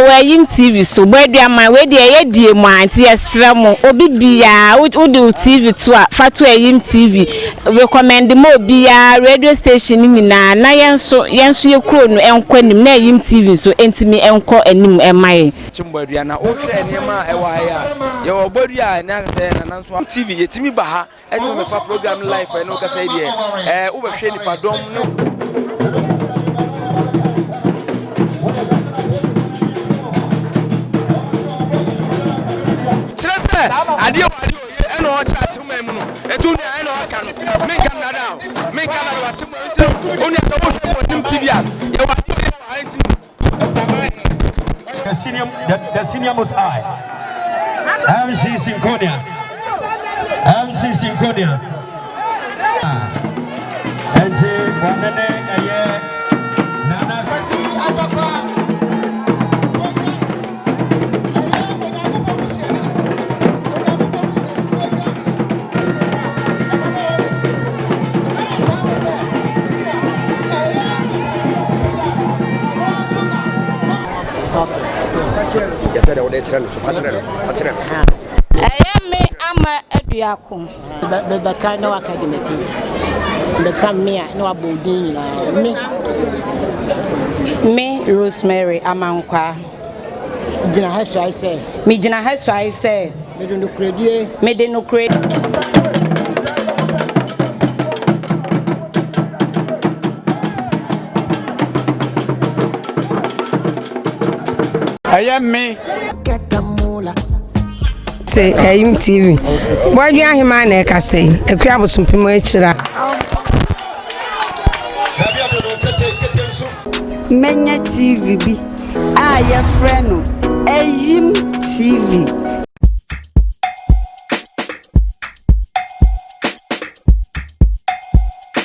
Yewayim TV so Boadua man we de ye die mu anti esra mo obi bia wo de TV to a fatu Akyem TV recommend mo bia radio station nyina na yenso ye kro no enko nim na Akyem TV so entimi enko anim emaye Boadua na o hwe enema e wa ya ye wo Boadua na se na nso TV yetimi ba ha e to me fa program live e no ka say de wo be hwe nipa dom no adio eno o chat mo emu no etu ni eno aka no me kan na down me kan na wa chimo se oni so wo for team TV ya wa the senior most high MC Synconia and say wanene aye nana kwasi Agyakwa me ama Agyakwa. The kind of academy. The come me no abodin Me Rosemary Amankwa. Jina haso I say. Me jina haso I say. Me do no credit. Me de no credit. Akyem me say Akyem TV. Boadua hima na e ka say akua bosompimo akira. Menya TV bi a ye frɛ no Akyem TV.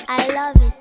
I love it.